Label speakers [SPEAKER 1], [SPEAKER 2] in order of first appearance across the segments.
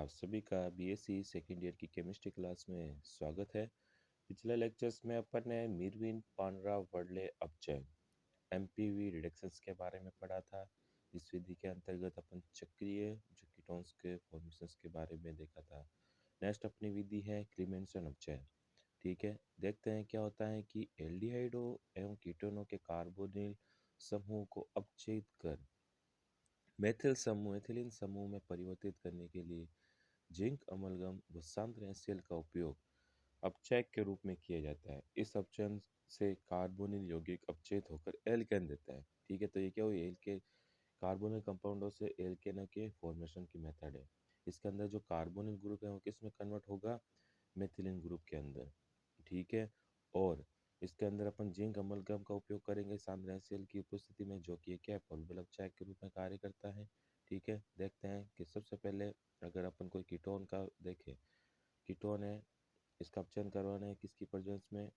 [SPEAKER 1] आप सभी का बीएससी सेकेंड ईयर की केमिस्ट्री क्लास में स्वागत है। पिछले लेक्चर्स में अपन ने मीरविन पानरा वर्डले अपचयन एमपीवी रिडक्शंस के बारे में पढ़ा था। इस विधि के अंतर्गत अपन चक्रीय जो कीटोन्स के फॉर्मेशंस के बारे में देखा था। नेक्स्ट अपनी विधि है क्लीमेंसन अपचयन। ठीक है, देखते हैं क्या होता है कि एल्डिहाइडो एवं कीटोनों के कार्बोनिल समूह को अपचयित कर मेथिल समूह एथिलीन समूह में परिवर्तित करने के लिए जिंक अमलगम व सांद्र HCl का उपयोग अपचयक के रूप में किया जाता है। इस अपचयन से कार्बोनिल यौगिक अपचयित होकर एल्केन देता है। ठीक है, तो ये क्या हुई, एल्के कार्बोनिल कंपाउंडों से एल्केनों के फॉर्मेशन की मेथड है। इसके अंदर जो कार्बोनिल ग्रुप है वो किस में कन्वर्ट होगा, मेथिलीन ग्रुप के अंदर। ठीक है, और इसके अंदर अपन जिंक अमलगम का उपयोग करेंगे सांद्र HCl की उपस्थिति में, जो कि क्या है, पॉलीबल अपचयक के रूप में कार्य करता है। ठीक है, देखते हैं कि सबसे पहले अगर अपन कोई कीटोन का देखें, कीटोन है, इसका अपचयन करवाना है किसकी प्रेजेंस में,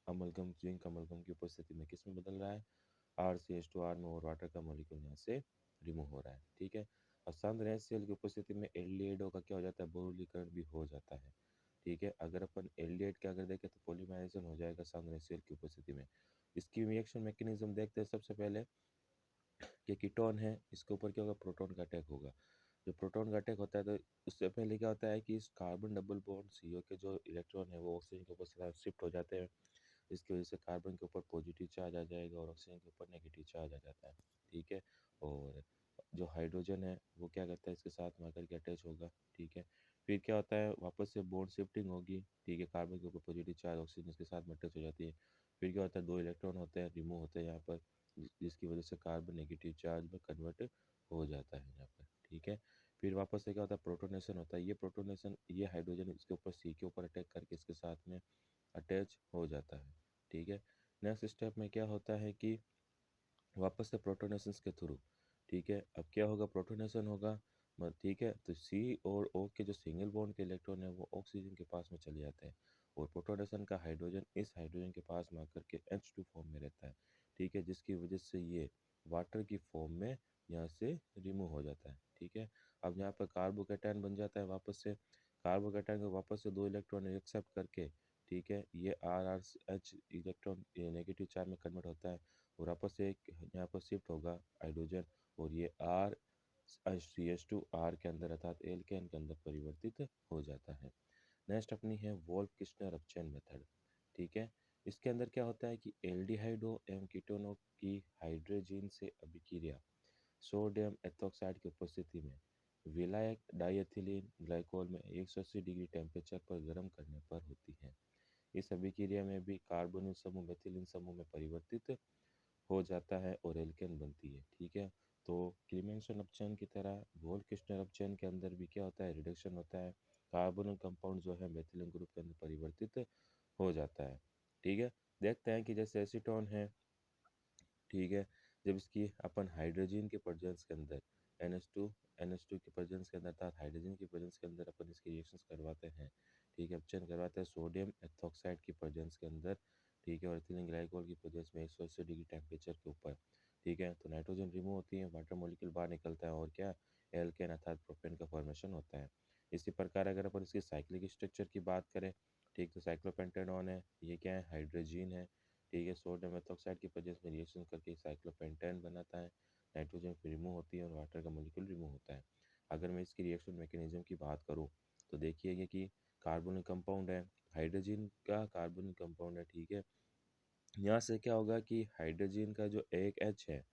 [SPEAKER 1] अमलगम जिंक अमलगम की उपस्थिति में। किस में बदल रहा है, RCH2R में, और वाटर का मॉलिक्यूल यहाँ से रिमूव हो रहा है। ठीक है, और सांद्र HCl की उपस्थिति में एल्डिहाइडो का क्या हो जाता है, बहुलकीकरण भी हो जाता है। ठीक है, अगर अपन एल्डिहाइड के अगर देखें तो पॉलीमराइजेशन हो जाएगा सांद्र HCl की उपस्थिति में। इसकी रिएक्शन मैकेनिज्म देखते हैं सबसे पहले कि कीटोन है, इसके ऊपर क्या होगा, प्रोटॉन का अटैक होगा। जो प्रोटॉन का अटैक होता है तो उससे पहले क्या होता है कि इस कार्बन डबल बॉन्ड CO के जो इलेक्ट्रॉन है वो ऑक्सीजन के ऊपर शिफ्ट हो जाते हैं। इसकी वजह से कार्बन के ऊपर पॉजिटिव चार्ज आ जाएगा और ऑक्सीजन के ऊपर नेगेटिव चार्ज आ जाता है। ठीक है, और जो हाइड्रोजन है वो क्या करता है, इसके साथ में आकर के अटैच होगा। ठीक है, फिर क्या होता है, वापस से बॉन्ड शिफ्टिंग होगी। ठीक है, कार्बन के ऊपर पॉजिटिव चार्ज, ऑक्सीजन के साथ में अटैच हो जाती है। फिर क्या होता है, दो इलेक्ट्रॉन होते हैं, रिमूव होते हैं यहाँ पर, जिसकी वजह से कार्बन नेगेटिव चार्ज में कन्वर्ट हो जाता है यहाँ पर। ठीक है, फिर वापस से क्या होता है, प्रोटोनेशन होता है। ये प्रोटोनेशन, ये हाइड्रोजन इसके ऊपर C के ऊपर अटैक करके इसके साथ में अटैच हो जाता है। ठीक है, नेक्स्ट स्टेप में क्या होता है कि वापस से प्रोटोनेशन के थ्रू, ठीक है, अब क्या होगा, प्रोटोनेशन होगा। ठीक है, तो C और O के जो सिंगल बॉन्ड के इलेक्ट्रॉन है वो ऑक्सीजन के पास में चले जाते हैं, और प्रोटोनेशन का हाइड्रोजन इस हाइड्रोजन के पास में आकर के H2 फॉर्म में रहता है। ठीक है, जिसकी वजह से ये वाटर की फॉर्म में यहाँ से रिमूव हो जाता है। ठीक है, अब यहाँ पर कार्बोकैटायन बन जाता है। वापस से कार्बोकैटायन को वापस से दो इलेक्ट्रॉन एक्सेप्ट करके, ठीक है, ये RR H electron negative charge में कन्वर्ट होता है, और वापस से एक यहाँ पर शिफ्ट होगा हाइड्रोजन, और ये CH2R के अंदर अर्थात एल्केन के अंदर परिवर्तित हो जाता है। नेक्स्ट अपनी है वोल्फ किस्टनर अपचयन मेथड। ठीक है, इसके अंदर क्या होता है कि एल्डिहाइडो एवं कीटोनों की हाइड्रोजन से अभिक्रिया सोडियम एथोक्साइड की उपस्थिति में विलायक डाइएथिलीन ग्लाइकोल में 180 डिग्री टेम्परेचर पर गर्म करने पर होती है। इस अभिक्रिया में भी कार्बोनिल समूह मेथिलीन समूह में परिवर्तित हो जाता है और एल्केन बनती है। ठीक है, तो क्लीमेंसन अपचयन की तरह वोल्फ किस्टनर अपचयन के अंदर भी क्या होता है, रिडक्शन होता है। कार्बोनिल कंपाउंड जो है मेथिलीन ग्रुप के अंदर परिवर्तित हो जाता है। ठीक है, देखते हैं कि जैसे एसीटोन है, ठीक है, जब इसकी अपन हाइड्रोजन के प्रेजेंस के अंदर NH2 के प्रेजेंस के अंदर अर्थात हाइड्रोजन की प्रेजेंस के अंदर अपन इसकी रिएक्शंस करवाते हैं। ठीक है, अपचयन करवाते हैं सोडियम एथोक्साइड की प्रेजेंस के अंदर। ठीक है, और एथिलीन ग्लाइकोल की प्रेजेंस में 180 डिग्री टेम्परेचर के ऊपर। ठीक है, तो नाइट्रोजन रिमूव होती है, वाटर मॉलिक्यूल बाहर निकलता है, और क्या, एल्केन अर्थात प्रोपेन का फॉर्मेशन होता है। इसी प्रकार अगर अपन इसकी साइक्लिक स्ट्रक्चर की बात करें, ठीक, तो साइक्लोपेंटेनॉन है, ये क्या है, हाइड्रोजन है। ठीक है, सोडियम एथोक्साइड की प्रेजेंस में रिएक्शन करके साइक्लोपेंटेन बनाता है, नाइट्रोजन फिर रिमूव होती है और वाटर का मॉलिक्यूल रिमूव होता है। अगर मैं इसकी रिएक्शन मैकेनिज्म की बात करूँ तो देखिए कि कार्बोनिल कंपाउंड है, हाइड्रोजन का कार्बोनिल कंपाउंड है। ठीक है, यहाँ से क्या होगा कि हाइड्रोजन का जो एक H है,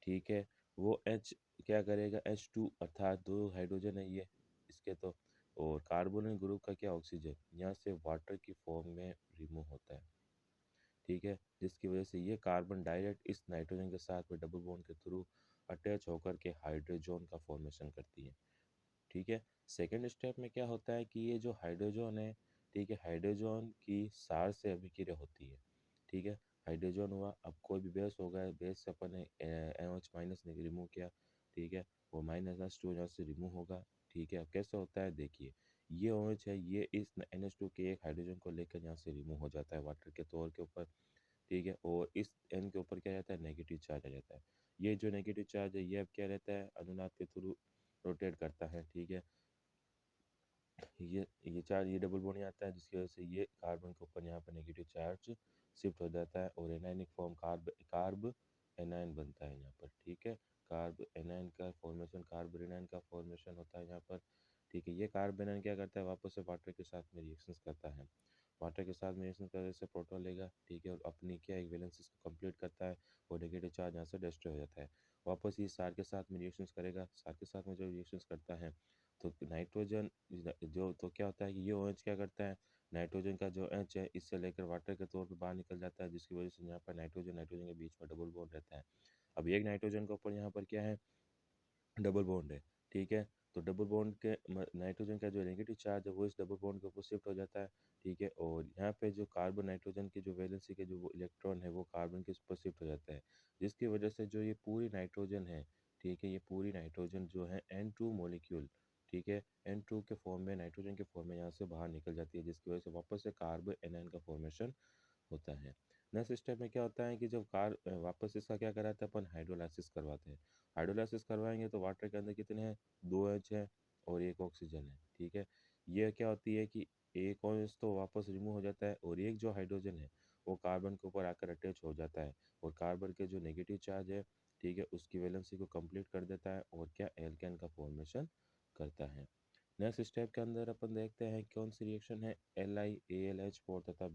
[SPEAKER 1] ठीक है, वो H क्या करेगा, H2 अर्थात दो हाइड्रोजन है ये इसके, तो और कार्बोनिल ग्रुप का क्या, ऑक्सीजन, यहाँ से वाटर की फॉर्म में रिमूव होता है। ठीक है, जिसकी वजह से ये कार्बन डायरेक्ट इस नाइट्रोजन के साथ में डबल बॉन्ड के थ्रू अटैच होकर के हाइड्रोजन का फॉर्मेशन करती है। ठीक है, सेकेंड स्टेप में क्या होता है कि ये जो हाइड्रोजन है, ठीक है, हाइड्रोजन की सार से अभिक्रिया होती है। ठीक है, हाइड्रोजन हुआ, अब कोई भी बेस होगा, बेस से अपन ने NH माइनस ने रिमूव किया। ठीक है, वो -H2 यहाँ से रिमूव होगा। ठीक है, अब कैसे होता है, देखिए, ये OH है, ये इस NH2 के एक हाइड्रोजन को लेकर यहाँ से रिमूव हो जाता है वाटर के तौर के ऊपर। ठीक है, और इस N के ऊपर क्या रहता है, नेगेटिव चार्ज आ जाता है। ये जो नेगेटिव चार्ज है ये अब क्या रहता है, अनुनाद के थ्रू रोटेट करता है। ठीक है, ये डबल बॉन्ड यहाँ आता है, जिसकी वजह से ये कार्बन के ऊपर यहाँ पर नेगेटिव चार्ज शिफ्ट हो जाता है और एनायनिक फॉर्म कार्ब एनायन बनता है यहाँ पर। ठीक है, कार्ब एनायन का फॉर्मेशन, कार्ब एनायन का फॉर्मेशन होता है यहाँ पर। ठीक है, ये कार्ब एनायन क्या करता है, वापस से वाटर के साथ में रिएक्शंस करता है। वाटर के साथ में रिएक्शन करने से प्रोटॉन लेगा। ठीक है, और अपनी क्या एक वैलेंसीज को कंप्लीट करता है और नेगेटिव चार्ज यहाँ से डिस्ट्रॉय हो जाता है। वापस ये सार के साथ में रिएक्शंस करेगा। सार के साथ में जो रिएक्शंस करता है तो नाइट्रोजन जो तो क्या होता है कि ये OH क्या करता है, नाइट्रोजन का जो H है इससे लेकर वाटर के तौर पर बाहर निकल जाता है, जिसकी वजह से यहाँ पर नाइट्रोजन नाइट्रोजन के बीच में डबल बॉन्ड रहता है। अब एक नाइट्रोजन के ऊपर यहाँ पर क्या है, डबल बॉन्ड है। ठीक है, तो डबल बॉन्ड के नाइट्रोजन का जो नेगेटिव चार्ज है वो इस डबल बॉन्ड के ऊपर शिफ्ट हो जाता है। ठीक है, और यहाँ पे जो कार्बन नाइट्रोजन की जो वैलेंसी के जो इलेक्ट्रॉन है वो कार्बन के ऊपर शिफ्ट हो जाता है, जिसकी वजह से जो ये पूरी नाइट्रोजन है, ठीक है, ये पूरी नाइट्रोजन जो है N2 मॉलिक्यूल, ठीक है, N2 के फॉर्म में, नाइट्रोजन के फॉर्म में यहाँ से बाहर निकल जाती है, जिसकी वजह से वापस से कार्ब एनायन का फॉर्मेशन होता है। नेक्स्ट स्टेप में क्या होता है कि जब वापस इसका क्या कराते हैं अपन, हाइड्रोलाइसिस करवाते हैं। हाइड्रोलाइसिस करवाएंगे तो वाटर के अंदर कितने हैं, 2H है और एक ऑक्सीजन है। ठीक है, ये क्या होती है कि एक OH तो वापस रिमूव हो जाता है और एक जो हाइड्रोजन है वो कार्बन के ऊपर आकर अटैच हो जाता है और कार्बन के जो नेगेटिव चार्ज है, ठीक है, उसकी वैलेंसी को कंप्लीट कर देता है और क्या एल्केन का फॉर्मेशन करता है। नेक्स्ट स्टेप के अंदर अपन देखते हैं कौन सी रिएक्शन है, LiAlH4 तथा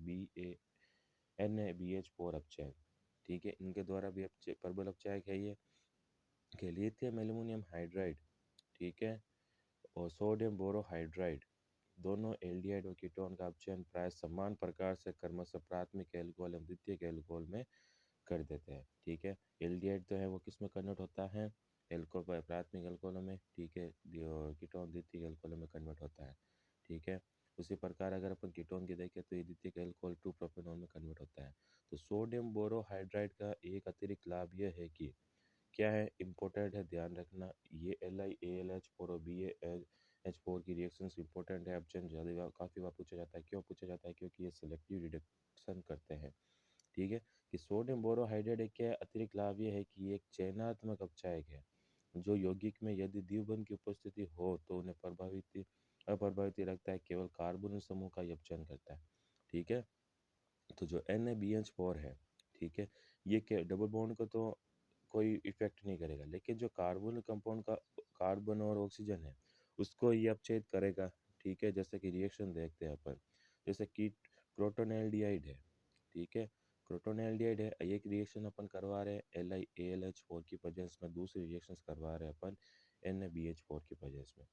[SPEAKER 1] NaBH4 अपचयन। ठीक है, इनके द्वारा भी प्रबल अपचायक है ये कि लिथियम एल्यूमिनियम हाइड्राइड, ठीक है, और सोडियम बोरोहाइड्राइड दोनों एल्डिहाइड और कीटोन का अपचयन प्राय समान प्रकार से क्रमशः प्राथमिक एल्कोहल एवं द्वितीयक एल्कोहल में कर देते हैं। ठीक है, एल्डिहाइड तो है वो किस में कन्वर्ट होता है, एल्कोहल प्राथमिक एल्कोहल में। ठीक है, और कीटोन द्वितीयक एल्कोहल में कन्वर्ट होता है। ठीक है, उसी प्रकार अगर अपन कीटोन की देखें तो ये द्वितीयक एल्कोहल 2 प्रोपेनॉल में कन्वर्ट होता है। तो सोडियम बोरोहाइड्राइड का एक अतिरिक्त लाभ यह है कि क्या है, इम्पोर्टेंट है, ध्यान रखना, ये LiAlH4 और BaH4 की रिएक्शंस इंपॉर्टेंट है। ऑप्शन ज़्यादा काफ़ी बार पूछा जाता है, क्यों पूछा जाता है, क्योंकि ये सेलेक्टिव रिडक्शन करते हैं। ठीक है, कि सोडियम बोरोहाइड्राइड एक क्या अतिरिक्त लाभ ये है कि ये एक चयनात्मक अपचायक है, जो यौगिक में यदि द्विबंध की उपस्थिति हो तो उन्हें अप्रभावित रखता है, केवल कार्बोनिल समूह का ही अपचयन करता है। ठीक है, तो जो NaBH4 है, ठीक है, ये क्या डबल बॉन्ड को तो कोई इफेक्ट नहीं करेगा, लेकिन जो कार्बन कंपाउंड का कार्बन और ऑक्सीजन है उसको ये अपचयित करेगा। ठीक है, जैसे कि रिएक्शन देखते हैं अपन, जैसे कि क्रोटोनेल्डिहाइड है। ठीक है, क्रोटोनेल्डिहाइड है, एक रिएक्शन अपन करवा रहे हैं LiAlH4 की प्रेजेंस में, दूसरी रिएक्शन करवा रहे हैं अपन NaBH4 की प्रेजेंस में।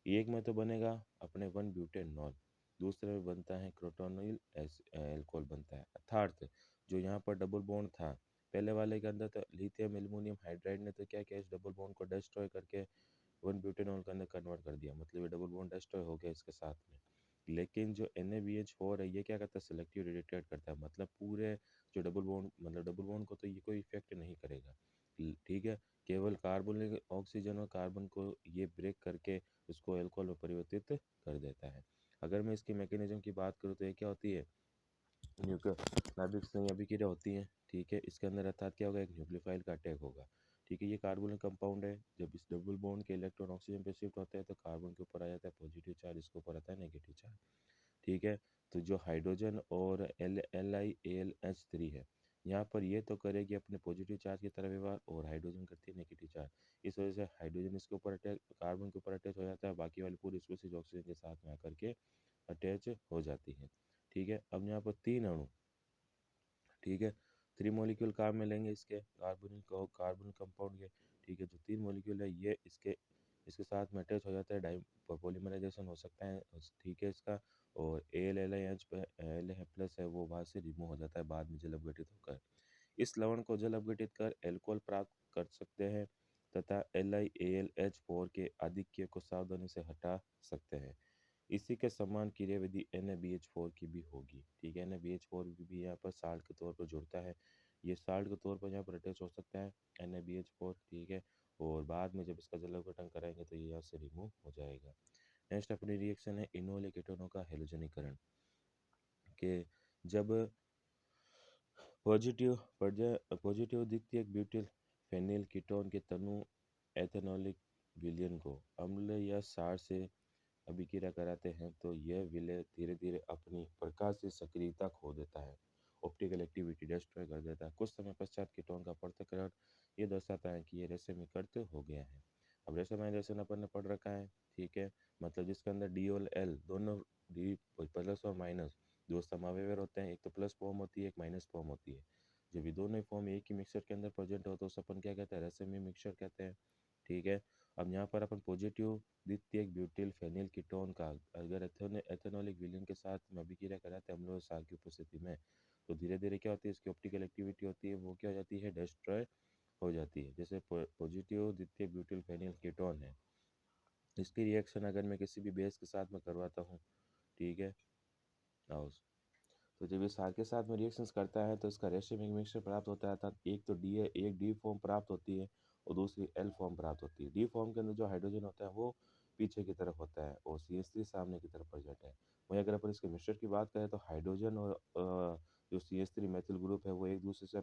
[SPEAKER 1] एक में तो बनेगा अपने 1 ब्यूटेनॉल, दूसरे में बनता है क्रोटोनिल एल्कोहल बनता है। अर्थात जो यहाँ पर डबल बॉन्ड था पहले वाले के अंदर, तो लिथियम एल्यूमिनियम हाइड्राइड ने तो क्या किया, इस डबल बॉन्ड को डिस्ट्रॉय करके 1 ब्यूटेनॉल के अंदर कन्वर्ट कर दिया, मतलब ये डबल बॉन्ड डिस्ट्रॉय हो गया इसके साथ में। लेकिन जो NaBH4 है ये क्या करता है, सेलेक्टिव रिडक्टेट करता है, मतलब पूरे जो डबल बॉन्ड, मतलब डबल बॉन्ड को तो ये कोई इफेक्ट नहीं करेगा। ठीक है, केवल कार्बन ऑक्सीजन और कार्बन को ये ब्रेक करके उसको अल्कोहल में परिवर्तित कर देता है। अगर मैं इसकी मैकेनिज्म की बात करूँ तो ये क्या होती है, नाभिक संघ अभिक्रिया होती है। ठीक है, इसके अंदर अर्थात क्या होगा, एक न्यूक्लियोफाइल का अटैक होगा। ठीक है, ये कार्बोनिल कंपाउंड है, जब इस डबल बॉन्ड के इलेक्ट्रॉन ऑक्सीजन पे शिफ्ट होते हैं तो कार्बन के ऊपर आ जाता है पॉजिटिव चार्ज, इसके ऊपर आता है नेगेटिव चार्ज। ठीक है, तो जो हाइड्रोजन और LiAlH3 है, यहाँ पर ये तो करेगी अपने पॉजिटिव चार्ज की तरह व्यवहार और हाइड्रोजन करती है नेगेटिव चार्ज। इस वजह से हाइड्रोजन इसके ऊपर अटैच, कार्बन के ऊपर अटैच हो जाता है, बाकी वाली पूरी स्पीसीज ऑक्सीजन के साथ में आकर के अटैच हो जाती है। ठीक है, अब यहाँ पर 3 अणु, ठीक है, 3 मॉलिक्यूल काम में लेंगे इसके कार्बन कंपाउंड के। ठीक है, जो 3 मॉलिक्यूल है ये इसके साथ में अटैच हो जाता है, डाई पॉलीमराइजेशन हो सकता है ठीक है इसका, और AlLiH प्लस है वो वहाँ से रिमूव हो जाता है बाद में जल अपघटित होकर। इस लवण को जल अपघटित कर एल्कोहल प्राप्त कर सकते हैं तथा LiAlH4 के आधिक्य को सावधानी से हटा सकते हैं। इसी के समान क्रियाविधि NaBH4 की भी होगी। ठीक है, NaBH4 भी यहाँ पर साल्ट के तौर पर जुड़ता है, ये साल्ट के तौर पर यहाँ पर अटैच हो सकता है NaBH4। ठीक है, और बाद में जब इसका जल अपघटन कराएंगे तो ये यहाँ से रिमूव हो जाएगा। नेक्स्ट अपनी रिएक्शन है इनोल कीटोनों का हेलोजनीकरण, के जब पॉजिटिव द्वितीयक ब्यूटिल फेनिल कीटोन के तनु एथेनॉलिक विलयन को अम्ल या क्षार से अभिक्रिया कराते हैं तो यह विलय धीरे धीरे अपनी प्रकाशीय सक्रियता खो देता है, ऑप्टिकल एक्टिविटी डिस्ट्रॉय कर देता है। कुछ समय पश्चात कीटोन का पृथक्करण ये दर्शाता है कि ये रेशमीकरण हो गया है। अब रेशमाइजेशन अपन ने पढ़ रखा है, ठीक है, मतलब जिसके अंदर डी और एल दोनों, डी प्लस और माइनस दो समावयव होते हैं, एक तो प्लस फॉर्म होती है, एक माइनस फॉर्म होती है। जब ये दोनों ही फॉर्म एक ही मिक्सचर के अंदर प्रेजेंट हो तो उसे अपन क्या कहते हैं, रेशमी मिक्सचर कहते हैं, ठीक है। अब यहाँ पर अपन पॉजिटिव द्वितीयक ब्यूटिल फेनिल कीटोन का अगर एथेनॉलिक विलयन के साथ में अभिक्रिया कराते हैं अम्ल और क्षार की उपस्थिति में, तो धीरे धीरे क्या होती है, इसकी ऑप्टिकल एक्टिविटी होती है वो क्या हो जाती है, डिस्ट्रॉय हो जाती है। जैसे पॉजिटिव द्वितीयक ब्यूटिल फेनिल कीटोन है, इसकी रिएक्शन अगर मैं किसी भी बेस के साथ में करवाता हूँ, ठीक है, आओ, तो जब ये सार के साथ में रिएक्शंस करता है तो इसका रेशियोमिक मिक्सचर प्राप्त होता है, अर्थात एक तो डी है, एक डी फॉर्म प्राप्त होती है और दूसरी एल फॉर्म प्राप्त होती है। डी फॉर्म के अंदर जो हाइड्रोजन होता है वो पीछे की तरफ होता है और CH3 सामने की तरफ प्रेजेंट है। वहीं अगर अपन इसके मिक्सचर की बात करें तो हाइड्रोजन और जो CH3 मेथिल ग्रुप है वो एक दूसरे से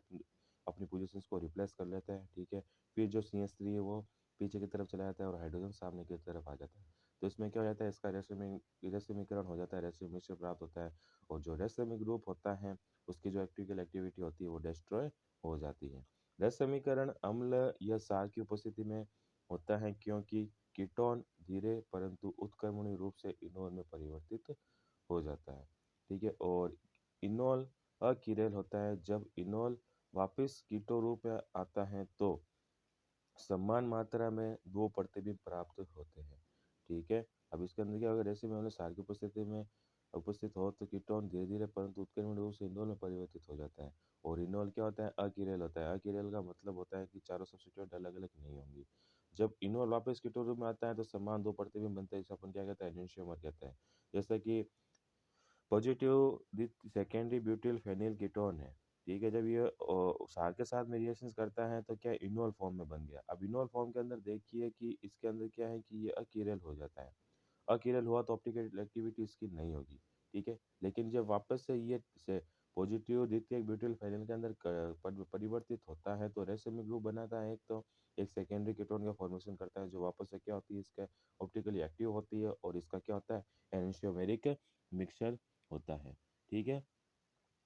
[SPEAKER 1] अपनी पोजिशन को रिप्लेस कर लेते हैं, ठीक है। फिर जो CH3 है वो पीछे की तरफ चला जाता है और हाइड्रोजन सामने की तरफ आ जाता है। तो इसमें क्या हो जाता है, इसका रेशियोमीकरण हो जाता है, रेशियो मिक्सचर प्राप्त होता है और जो रेशमी ग्रुप होता है उसकी जो ऑप्टिकल एक्टिविटी होती है वो डिस्ट्रॉय हो जाती है। रेशमीकरण अम्ल या क्षार की उपस्थिति में होता है क्योंकि कीटोन धीरे परंतु उत्क्रमणीय रूप से इनोल में परिवर्तित हो जाता है, ठीक है। और इनोल अकिरेल होता है, जब इनोल वापस कीटो रूप में आता है तो समान मात्रा में दो प्रतिबिंब प्राप्त होते हैं, ठीक है। अब इसके अंदर क्या होगा, रेशमी अम्ल क्षार की उपस्थिति में उपस्थित हो तो कीटोन धीरे धीरे परंतु उत्क्रमण रूप से इनोल में परिवर्तित हो जाता है और इनोल क्या होता है, अकिरेल होता है। अकिरेल का मतलब होता है कि चारों सब्स्टिट्यूएंट अलग अलग नहीं होंगी। जब इनोल वापस कीटोन रूप में आता है तो समान दो प्रतिबिंब बनते हैं, जिसे अपन क्या कहते हैं, एनेंटियोमर कहते हैं। जैसे कि positive secondary butyl phenyl ketone है, ठीक है, जब ये क्षार के साथ में रिएक्शंस करता है तो क्या इनोल फॉर्म में बन गया। अब इनोल फॉर्म के अंदर देखिए कि इसके अंदर क्या है कि ये अकिरल हो जाता है। अकिरल हुआ तो ऑप्टिकल एक्टिविटी इसकी नहीं होगी, ठीक है। लेकिन जब वापस से ये से पॉजिटिव द्वितीयक ब्यूटिल फेनिल के अंदर परिवर्तित होता है तो रेशमी ग्रुप बनाता है, एक तो एक सेकेंडरी कीटोन का फॉर्मेशन करता है जो वापस से क्या होती है, इसका ऑप्टिकली एक्टिव होती है और इसका क्या होता है, एनेंटियोमेरिक मिक्सचर होता है, ठीक है।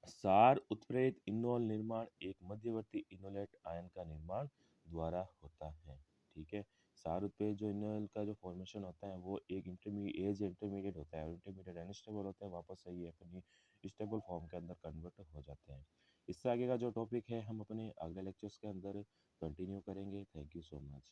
[SPEAKER 1] सार उत्प्रेरित इनोल निर्माण एक मध्यवर्ती इनोलेट आयन का निर्माण द्वारा होता है, ठीक है। सार उत्प्रेरित जो इनोल का जो फॉर्मेशन होता है वो एक इंटरमीडिएट होता है और इंटरमीडिएट अनस्टेबल होता है, वापस से ये अपनी स्टेबल फॉर्म के अंदर कन्वर्ट हो जाते हैं। इससे आगे का जो टॉपिक है हम अपने अगले लेक्चर्स के अंदर कंटिन्यू करेंगे। Thank you so much.